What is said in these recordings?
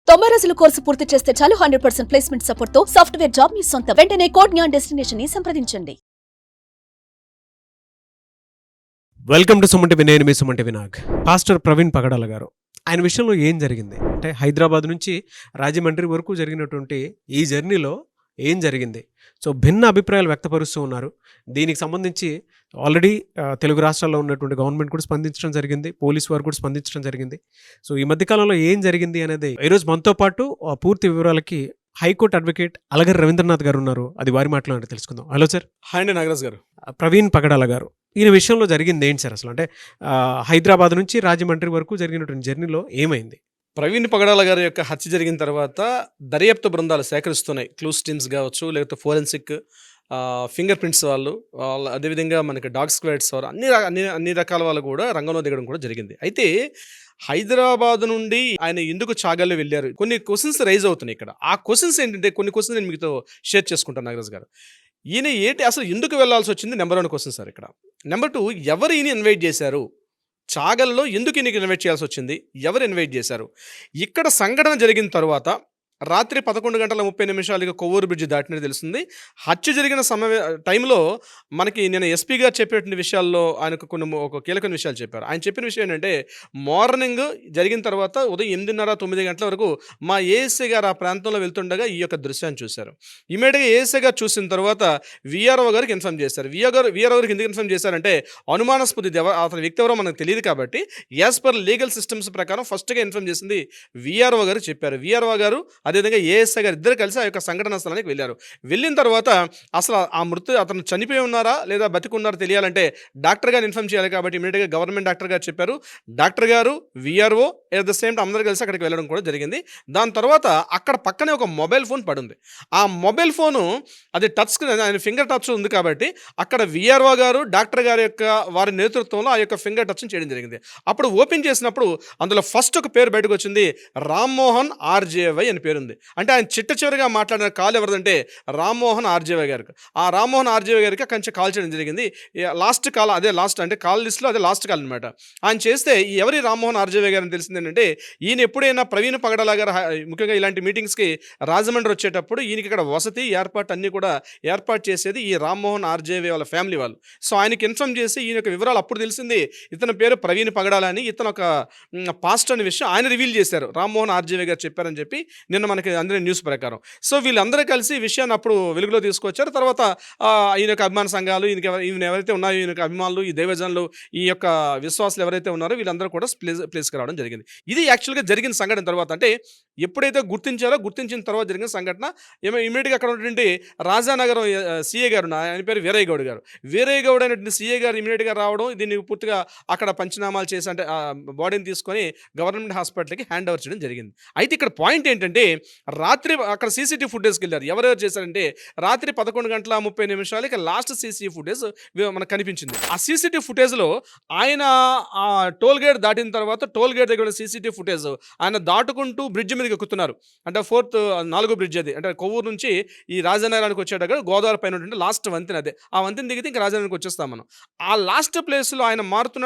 90 రోజుల కోర్సు పూర్తి చేస్తే చాలు 100% ప్లేస్మెంట్ సపోర్ట్ తో సాఫ్ట్వేర్ జాబ్ మీ సొంతం. వెంటనే కోడ్ జ్ఞాన్ డెస్టినేషన్ ని సంప్రదించండి. Welcome to Suman TV. నేను మీ సుమన్ టీవీ నాగ్. పాస్టర్ ప్రవీణ్ పగడాల గారు, ఆయన విషయంలో ఏం జరిగింది అంటే హైదరాబాద్ నుంచి రాజమండ్రి వరకు జరిగినటువంటి ఈ జర్నీలో ఏం జరిగింది? సో భిన్న అభిప్రాయాలు వ్యక్తపరుస్తూ ఉన్నారు. దీనికి సంబంధించి ఆల్రెడీ తెలుగు రాష్ట్రాల్లో ఉన్నటువంటి గవర్నమెంట్ కూడా స్పందించడం జరిగింది, పోలీస్ వారు కూడా స్పందించడం జరిగింది. సో ఈ మధ్యకాలంలో ఏం జరిగింది అనేది ఈరోజు మనతో పాటు పూర్తి వివరాలకి హైకోర్టు అడ్వకేట్ అలగర్ రవీంద్రనాథ్ గారు ఉన్నారు. అది వారి మాటలో తెలుసుకుందాం. Hello sir. హాయ్ అండి నాగరాజ్ గారు. ప్రవీణ్ పగడాల గారు, ఈయన విషయంలో జరిగింది ఏంటి సార్? అసలు అంటే హైదరాబాద్ నుంచి రాజమండ్రి వరకు జరిగినటువంటి జర్నీలో ఏమైంది? ప్రవీణ్ పగడాల గారి యొక్క హత్య జరిగిన తర్వాత దర్యాప్తు బృందాలు సేకరిస్తున్నాయి. క్లూస్ టీమ్స్ కావచ్చు, లేకపోతే ఫోరెన్సిక్, ఫింగర్ ప్రింట్స్ వాళ్ళు, అదేవిధంగా మనకి డాగ్ స్క్వాడ్స్ వారు, అన్ని రకాల వాళ్ళు కూడా రంగంలో దిగడం కూడా జరిగింది. అయితే హైదరాబాద్ నుండి ఆయన ఎందుకు చాగల్లో వెళ్ళారు, కొన్ని క్వశ్చన్స్ రైజ్ అవుతున్నాయి ఇక్కడ. ఆ క్వశ్చన్స్ ఏంటంటే కొన్ని క్వశ్చన్స్ నేను మీతో షేర్ చేసుకుంటాను నాగరాజ్ గారు. ఈయన ఏంటి అసలు ఎందుకు వెళ్లాల్సి వచ్చింది? నెంబర్ 1 క్వశ్చన్ సార్ ఇక్కడ. నెంబర్ 2, ఎవరు ఈయన ఇన్వైట్ చేశారు? చాగల్లో ఎందుకు ఈయనకి ఇన్వైట్ చేయాల్సి వచ్చింది? ఎవరు ఇన్వైట్ చేశారు? ఇక్కడ సంఘటన జరిగిన తర్వాత రాత్రి 11:30 కొవ్వూరు బ్రిడ్జ్ దాటినది తెలుస్తుంది. హత్య జరిగిన టైంలో మనకి నేను ఎస్పీ గారు చెప్పేటువంటి విషయాల్లో ఆయనకు ఒక కీలకమైన విషయాలు చెప్పారు. ఆయన చెప్పిన విషయం ఏంటంటే, మార్నింగ్ జరిగిన తర్వాత ఉదయం 8:30-9 గంటల వరకు మా ఏఎస్ఐ గారు ఆ ప్రాంతంలో వెళ్తుండగా ఈ యొక్క దృశ్యాన్ని చూశారు. ఇమీడియట్గా ఏఎస్ఐ గారు చూసిన తర్వాత విఆర్ఓ గారికి ఇన్ఫార్మ్ చేశారు. విఆర్ఓ గారికి ఎందుకు ఇన్ఫార్మ్ చేశారంటే, అనుమానాస్పద అతని వ్యక్తి ఎవరో మనకు తెలియదు కాబట్టి యాజ్ పర్ లీగల్ సిస్టమ్స్ ప్రకారం ఫస్ట్గా ఇన్ఫార్మ్ చేసింది విఆర్ఓ గారు చెప్పారు. విఆర్ఓ గారు అదేవిధంగా ఏఎస్ఐ గారు ఇద్దరు కలిసి ఆ యొక్క సంఘటన స్థలానికి వెళ్ళారు. వెళ్ళిన తర్వాత అసలు అతను చనిపోయి ఉన్నారా లేదా బతికున్నారా తెలియాలంటే డాక్టర్ గారు ఇన్ఫార్మ్ చేయాలి కాబట్టి ఇమీడియట్గా గవర్నమెంట్ డాక్టర్ గారు చెప్పారు. డాక్టర్ గారు, VRO at the same time అందరూ కలిసి అక్కడికి వెళ్ళడం కూడా జరిగింది. దాని తర్వాత అక్కడ పక్కనే ఒక మొబైల్ ఫోన్ పడుంది. ఆ మొబైల్ ఫోను అది టచ్ స్క్రీన్, ఆయన ఫింగర్ టచ్ ఉంది కాబట్టి అక్కడ విఆర్ఓ గారు, డాక్టర్ గారి యొక్క వారి నేతృత్వంలో ఆ యొక్క ఫింగర్ టచ్ని చేయడం జరిగింది. అప్పుడు ఓపెన్ చేసినప్పుడు అందులో ఫస్ట్ ఒక పేరు బయటకు వచ్చింది, రామ్మోహన్ ఆర్జేవై అని పేరుంది. అంటే ఆయన చిట్ట చివరిగా మాట్లాడిన కాల్ ఎవరిదంటే రామ్మోహన్ ఆర్జేవై గారికి. ఆ రామ్మోహన్ ఆర్జేవై గారికి కొంచెం కాల్ చేయడం జరిగింది. లాస్ట్ కాల్, అదే లాస్ట్ అంటే కాల్ లిస్ట్లో అదే లాస్ట్ కాల్ అనమాట. ఆయన చేస్తే ఎవరి రామ్మోహన్ ఆర్జేవై గారిని తెలిసింది ఏంటంటే, ఈయన ఎప్పుడైనా ప్రవీణ్ పగడాల గారు ముఖ్యంగా ఇలాంటి మీటింగ్స్కి రాజమండ్రి వచ్చేటప్పుడు ఈయనకి ఇక్కడ వసతి ఏర్పాటు అన్నీ కూడా ఏర్పాటు చేసేది ఈ రామ్మోహన్ ఆర్జేవై వాళ్ళ ఫ్యామిలీ వాళ్ళు. సో ఆయనకి ఇన్ఫార్మ్ చేసి ఈయన యొక్క వివరాలు అప్పుడు తెలిసింది, ఇతని పేరు ప్రవీణ్ పగడాల అని, ఇతను ఒక పాస్ట్ అనే విషయం ఆయన రివీల్ చేశారు. రామ్మోహన్ ఆర్జేవై గారు చెప్పారని చెప్పి నిన్న మనకి అందరి న్యూస్ ప్రకారం. సో వీళ్ళందరూ కలిసి ఈ విషయాన్ని అప్పుడు వెలుగులో తీసుకొచ్చారు. తర్వాత ఈయన యొక్క అభిమాన సంఘాలు, ఈయన ఎవరైతే ఉన్నారో ఈయన యొక్క అభిమానులు, ఈ దైవజనులు, ఈ యొక్క విశ్వాసులు ఎవరైతే ఉన్నారో వీళ్ళందరూ కూడా ప్లేస్కి రావడం జరిగింది. ఇది యాక్చువల్గా జరిగిన సంఘటన తర్వాత, అంటే ఎప్పుడైతే గుర్తించిన తర్వాత జరిగిన సంఘటన. ఇమీడియట్గా అక్కడ ఉన్నటువంటి రాజానగరం సిఏ గారు, ఆయన పేరు వీరయ్య గౌడ్ గారు. వీరయ్య గౌడ్ అనేటువంటి సిఏ గారు ఇమీడియట్గా రావడం, దీన్ని పూర్తిగా అక్కడ పంచనామాలు చేసి అంటే బాడీని తీసుకొని గవర్నమెంట్ హాస్పిటల్కి హ్యాండ్ ఓవర్ చేయడం జరిగింది. అయితే ఇక్కడ పాయింట్ ఏంటంటే, రాత్రి అక్కడ సీసీటీవీ ఫుటేజ్కి వెళ్ళారు. ఎవరెవరు చేశారంటే, రాత్రి 11:30 లాస్ట్ సీసీటీవీ ఫుటేజ్ మనకు కనిపించింది. ఆ సీసీటీవీ ఫుటేజ్లో ఆయన ఆ టోల్ గేట్ దాటిన తర్వాత టోల్ గేట్ దగ్గర సీసీటీవీ ఫుటేజ్ ఆయన దాటుకుంటూ బ్రిడ్జ్ మీదకి ఎక్కుతున్నారు. అంటే 4వ బ్రిడ్జ్ అది, అంటే కొవ్వూరు నుంచి ఈ రాజనగరానికి వచ్చేటప్పుడు గోదావరి పైన ఉంటుంది లాస్ట్ వంతెన. అదే ఆ వంతెన దిగితే ఇంకా రాజనగరానికి వచ్చేస్తాం మనం. ఆ లాస్ట్ ప్లేస్లో ఆయన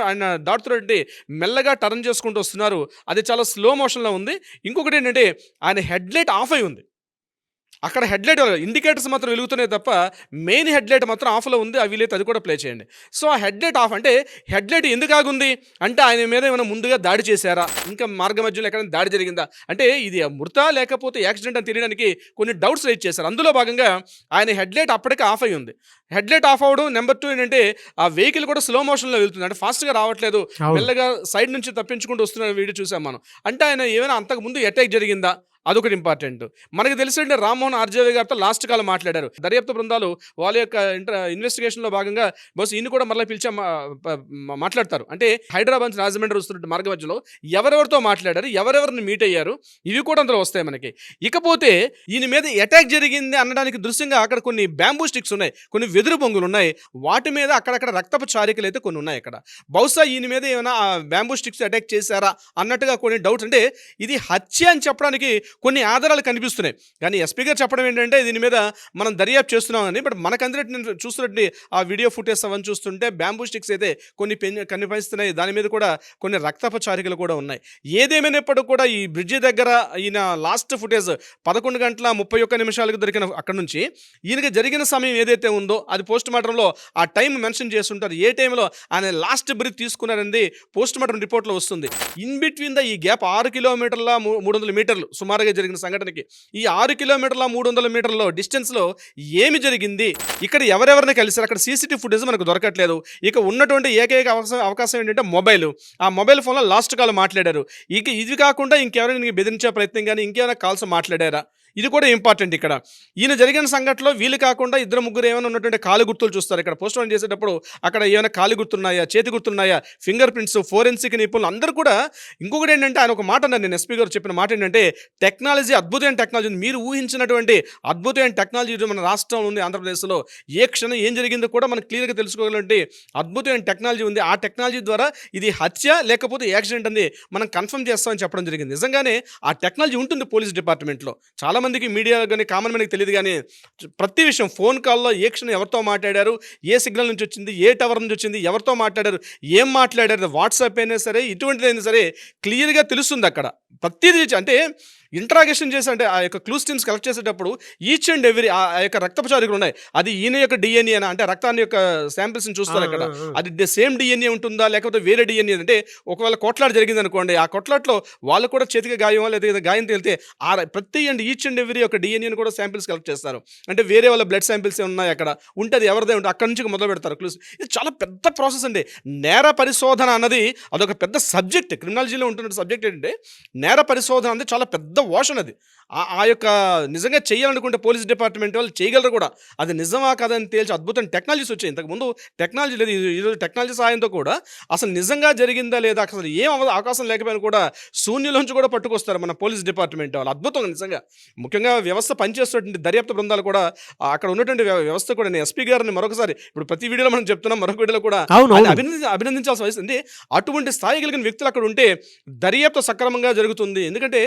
ఆయన దాటుతున్నట్టు మెల్లగా టర్న్ చేసుకుంటూ వస్తున్నారు. అది చాలా స్లో మోషన్లో ఉంది. ఇంకొకటి ఏంటంటే, ఆయన హెడ్లైట్ ఆఫ్ అయి ఉంది. అక్కడ హెడ్లైట్ ఇండికేటర్స్ మాత్రం వెలుగుతున్నాయి తప్ప మెయిన్ హెడ్లైట్ మాత్రం ఆఫ్లో ఉంది. అవి లేదు, అది కూడా ప్లే చేయండి. సో ఆ హెడ్లైట్ ఆఫ్ అంటే, హెడ్లైట్ ఎందుకు ఆగుంది అంటే, ఆయన మీద ఏమైనా ముందుగా దాడి చేశారా, ఇంకా మార్గ మధ్యలో ఎక్కడైనా దాడి జరిగిందా, అంటే ఇది మృత లేకపోతే యాక్సిడెంట్ అని తెలియడానికి కొన్ని డౌట్స్ రైజ్ చేశారు. అందులో భాగంగా ఆయన హెడ్లైట్ అప్పటికే ఆఫ్ అయి ఉంది. హెడ్లైట్ ఆఫ్ అవ్వడం, నెంబర్ 2 ఏంటంటే ఆ వెహికల్ కూడా స్లో మోషన్లో వెళ్తుంది, అంటే ఫాస్ట్గా రావట్లేదు, మెల్లగా సైడ్ నుంచి తప్పించుకుంటూ వస్తున్న వీడియో చూసాం మనం. అంటే ఆయన ఏమైనా అంతకుముందు అటాక్ జరిగిందా, అదొకటి ఇంపార్టెంట్. మనకి తెలిసింటే రామ్మోహన్ ఆర్జేవై గారితో లాస్ట్ కాలం మాట్లాడారు. దర్యాప్తు బృందాలు వాళ్ళ యొక్క ఇన్వెస్టిగేషన్లో భాగంగా బస్ ఈయన కూడా మళ్ళీ పిలిచి మాట్లాడతారు. అంటే హైదరాబాద్ నుంచి రాజమండ్రి వస్తున్న మార్గ మధ్యలో ఎవరెవరితో మాట్లాడారు, ఎవరెవరిని మీట్ అయ్యారు, ఇవి కూడా అందులో వస్తాయి మనకి. ఇకపోతే ఈయన మీద అటాక్ జరిగింది అనడానికి దృశ్యంగా అక్కడ కొన్ని బ్యాంబూ స్టిక్స్ ఉన్నాయి, కొన్ని వెదురు బొంగులు ఉన్నాయి. వాటి మీద అక్కడక్కడ రక్తపు చారికలు అయితే కొన్ని ఉన్నాయి. అక్కడ బహుశా ఈయన మీద ఏమైనా బ్యాంబూ స్టిక్స్ అటాక్ చేశారా అన్నట్టుగా కొన్ని డౌట్స్. అంటే ఇది హత్య అని చెప్పడానికి కొన్ని ఆధారాలు కనిపిస్తున్నాయి. కానీ ఎస్పీ గారు చెప్పడం ఏంటంటే దీని మీద మనం దర్యాప్తు చేస్తున్నామని. బట్ మనకు అందరికీ నేను చూస్తున్నట్టు ఆ వీడియో ఫుటేజ్ అవన్నీ చూస్తుంటే బ్యాంబూ స్టిక్స్ అయితే కొన్ని కనిపిస్తున్నాయి. దాని మీద కూడా కొన్ని రక్తపు చారికలు కూడా ఉన్నాయి. ఏదేమైనప్పటికీ కూడా ఈ బ్రిడ్జి దగ్గర ఈయన లాస్ట్ ఫుటేజ్ 11:31 దొరికిన అక్కడ నుంచి ఈయనకి జరిగిన సమయం ఏదైతే ఉందో అది పోస్ట్ మార్టంలో ఆ టైం మెన్షన్ చేస్తుంటారు. ఏ టైంలో ఆయన లాస్ట్ బ్రీత్ తీసుకున్నారనేది పోస్ట్ మార్టం రిపోర్ట్లో వస్తుంది. ఇన్ బిట్వీన్ ఈ గ్యాప్ 6 కిలోమీటర్ల 300 మీటర్లు సుమారుగా జరిగిన సంఘటనకి ఈ 6 కిలోమీటర్ల 300 మీటర్ల డిస్టెన్స్లో ఏమి జరిగింది, ఇక్కడ ఎవరెవరిని కలిసారు, అక్కడ సీసీటీవీ ఫుటేజ్ మనకు దొరకట్లేదు. ఇక ఉన్నటువంటి ఏకైక అవకాశం ఏంటంటే మొబైల్. ఆ మొబైల్ ఫోన్లో లాస్ట్ కాల్ మాట్లాడారు. ఇక ఇది కాకుండా ఇంకెవరైనా బెదిరించే ప్రయత్నం కానీ ఇంకేమైనా కాల్స్ మాట్లాడారా, ఇది కూడా ఇంపార్టెంట్. ఇక్కడ ఈయన జరిగిన సంఘటనలో వీళ్ళు కాకుండా 2-3 ఏమైనా ఉన్నటువంటి కాలు గుర్తులు చూస్తారు. ఇక్కడ పోస్ట్ మార్టం చేసేటప్పుడు అక్కడ ఏమైనా కాలు గుర్తున్నాయా, చేతి గుర్తున్నాయా, ఫింగర్ ప్రింట్స్, ఫోరెన్సిక్ నిపుణులు అందరూ కూడా. ఇంకొకటి ఏంటంటే ఆయన ఒక మాట అన్నారు, నేను ఎస్పీ గారు చెప్పిన మాట ఏంటంటే టెక్నాలజీ అద్భుతమైన టెక్నాలజీ ఉంది. మీరు ఊహించినటువంటి అద్భుతమైన టెక్నాలజీ మన రాష్ట్రంలో ఉంది, ఆంధ్రప్రదేశ్లో. ఏ క్షణం ఏం జరిగిందో కూడా మనకు క్లియర్గా తెలుసుకోగలంటే అద్భుతమైన టెక్నాలజీ ఉంది. ఆ టెక్నాలజీ ద్వారా ఇది హత్య లేకపోతే యాక్సిడెంట్ అని మనం కన్ఫర్మ్ చేస్తామని చెప్పడం జరిగింది. నిజంగానే ఆ టెక్నాలజీ ఉంటుంది పోలీస్ డిపార్ట్మెంట్లో. చాలా మందికి మీడియా కానీ కామన్ మనకి తెలియదు. కానీ ప్రతి విషయం ఫోన్ కాల్లో ఏ క్షణం ఎవరితో మాట్లాడారు, ఏ సిగ్నల్ నుంచి వచ్చింది, ఏ టవర్ నుంచి వచ్చింది, ఎవరితో మాట్లాడారు, ఏం మాట్లాడారు, వాట్సాప్ అయినా సరే ఇటువంటిదైనా సరే క్లియర్గా తెలుస్తుంది. అక్కడ ప్రతిదీ అంటే ఇంట్రాగేషన్ చేసి అంటే ఆ యొక్క క్లూస్ టీమ్స్ కలెక్ట్ చేసేటప్పుడు ఈచ్ అండ్ ఎవ్రీ ఆ యొక్క రక్తపు చారికలు ఉన్నాయి. అది ఈయన యొక్క డిఎన్ఏ అంటే రక్తాన్ని యొక్క శాంపిల్స్ని చూస్తారు. అక్కడ అది సేమ్ డిఎన్ఏ ఉంటుందా లేకపోతే వేరే డిఎన్ఏ అంటే ఒకవేళ కొట్లాట జరిగింది అనుకోండి, ఆ కొట్లాట్లో వాళ్ళు కూడా చేతికి గాయం లేదా గాయం తేలితే ఆ ప్రతి అండ్ ఈచ్ అండ్ ఎవ్రీ యొక్క డిఎన్ఏని కూడా శాంపిల్స్ కలెక్ట్ చేస్తారు. అంటే వేరే వాళ్ళ బ్లడ్ శాంపిల్స్ ఉన్నాయి అక్కడ ఉంటే అది ఎవరిదే ఉంటే అక్కడి నుంచి మొదలు పెడతారు క్లూస్. ఇది చాలా పెద్ద ప్రాసెస్ అండి. నేర పరిశోధన అన్నది అదొక పెద్ద సబ్జెక్ట్. క్రిమినాలజీలో ఉంటున్న సబ్జెక్ట్ ఏంటంటే నేర పరిశోధన అనేది చాలా పెద్ద వాషన్. అది ఆ యొక్క నిజంగా చేయాలనుకుంటే పోలీస్ డిపార్ట్మెంట్ వాళ్ళు చేయగలరు కూడా. అది నిజమా కాదని తేల్చి అద్భుతం టెక్నాలజీస్ వచ్చాయి. ఇంతకుముందు టెక్నాలజీ లేదు. ఈరోజు టెక్నాలజీ సహాయంతో కూడా అసలు నిజంగా జరిగిందా లేదా, అసలు ఏం అవకాశం లేకపోయినా కూడా శూన్యులోంచి కూడా పట్టుకొస్తారు మన పోలీస్ డిపార్ట్మెంట్ వాళ్ళు. అద్భుతం నిజంగా. ముఖ్యంగా వ్యవస్థ పనిచేస్తున్నటువంటి దర్యాప్తు బృందాలు కూడా అక్కడ ఉన్నటువంటి వ్యవస్థ కూడా. నేను ఎస్పీ గారిని మరొకసారి ఇప్పుడు ప్రతి వీడియోలో మనం చెప్తున్నాం, మరొక వీడియోలో కూడా అభినందించాల్సిన వస్తుంది. అటువంటి స్థాయి కలిగిన వ్యక్తులు అక్కడ ఉంటే దర్యాప్తు సక్రమంగా జరుగుతుంది. ఎందుకంటే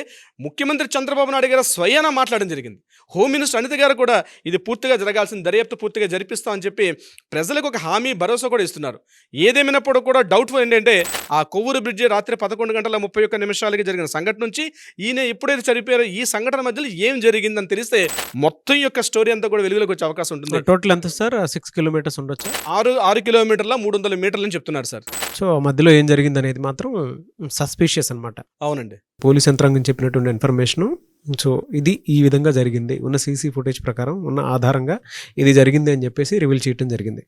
ముఖ్యమంత్రి చంద్రబాబు నాయుడు గారు స్వయానా మాట్లాడడం జరిగింది. హోమ్ మినిస్టర్ అనిత గారు కూడా ఇది పూర్తిగా జరగాల్సిన దర్యాప్తు పూర్తిగా జరిపిస్తామని చెప్పి ప్రజలకు ఒక హామీ భరోసా కూడా ఇస్తున్నారు. ఏదేమైనప్పుడు కూడా డౌట్ఫుల్ ఏంటంటే ఆ కొవ్వూరు బ్రిడ్జి రాత్రి 11:31 జరిగిన సంఘటన నుంచి ఈయన ఎప్పుడైతే చనిపోయారో ఈ సంఘటన మధ్యలో ఏం జరిగిందని తెలిస్తే మొత్తం యొక్క స్టోరీ అంతా కూడా వెలుగులోకి వచ్చే అవకాశం ఉంటుంది. టోటల్ ఎంత సార్? 6 కిలోమీటర్స్ ఉండొచ్చు. 6 కిలోమీటర్ల 300 మీటర్లు అని చెప్తున్నారు సార్. సో మధ్యలో ఏం జరిగింది అనేది మాత్రం సస్పీషియస్ అనమాట. అవునండి. పోలీస్ యంత్రాంగం చెప్పినటువంటి ఇన్ఫర్మేషను. సో ఇది ఈ విధంగా జరిగింది, ఉన్న సీసీ ఫుటేజ్ ప్రకారం ఉన్న ఆధారంగా ఇది జరిగింది అని చెప్పేసి రివీల్ చేయడం జరిగింది.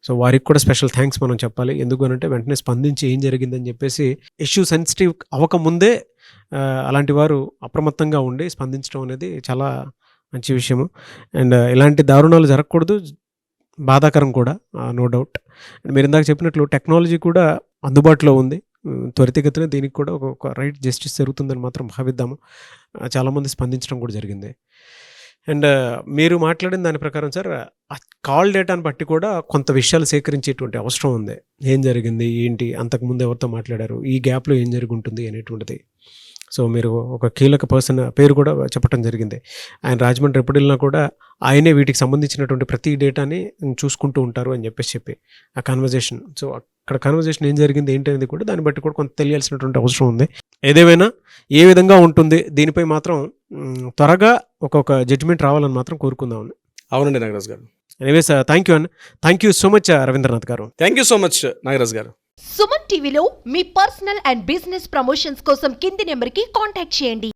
సో వారికి కూడా స్పెషల్ థ్యాంక్స్ మనం చెప్పాలి. ఎందుకు అనంటే వెంటనే స్పందించి ఏం జరిగిందని చెప్పేసి ఇష్యూ సెన్సిటివ్ అవ్వకముందే అలాంటి వారు అప్రమత్తంగా ఉండి స్పందించడం అనేది చాలా మంచి విషయము. అండ్ ఇలాంటి దారుణాలు జరగకూడదు, బాధాకరం కూడా, నో డౌట్. అండ్ మీరు ఇందాక చెప్పినట్లు టెక్నాలజీ కూడా అందుబాటులో ఉంది. త్వరితగతిన దీనికి కూడా ఒక రైట్ జస్టిస్ జరుగుతుందని మాత్రం భావిద్దాము. చాలామంది స్పందించడం కూడా జరిగింది. అండ్ మీరు మాట్లాడిన దాని ప్రకారం సార్ ఆ కాల్ డేటాను బట్టి కూడా కొంత విషయాలు సేకరించేటువంటి అవసరం ఉంది. ఏం జరిగింది, ఏంటి, అంతకుముందు ఎవరితో మాట్లాడారు, ఈ గ్యాప్లో ఏం జరిగి ఉంటుంది అనేటువంటిది. సో మీరు ఒక కీలక పర్సన్ పేరు కూడా చెప్పడం జరిగింది. ఆయన రాజమండ్రి ఎప్పుడు వెళ్ళినా కూడా ఆయనే వీటికి సంబంధించినటువంటి ప్రతి డేటాని చూసుకుంటూ ఉంటారు అని చెప్పి ఆ కన్వర్జేషన్. సో అక్కడ కన్వర్జేషన్ ఏం జరిగింది ఏంటి అనేది కూడా దాన్ని బట్టి కూడా కొంత తెలియాల్సినటువంటి అవసరం ఉంది. ఏదేమైనా ఏ విధంగా ఉంటుంది దీనిపై మాత్రం త్వరగా ఒక్కొక్క జడ్జిమెంట్ రావాలని మాత్రం కోరుకుందాం. అవునండి Nagaraj garu. Anyways thank you and thank you so much Ravindranath garu. Thank you so much Nagaraj garu. Suman టీవీలో మీ పర్సనల్ అండ్ బిజినెస్ ప్రమోషన్స్ కోసం కింది నెంబర్కి కాంటాక్ట్ చేయండి.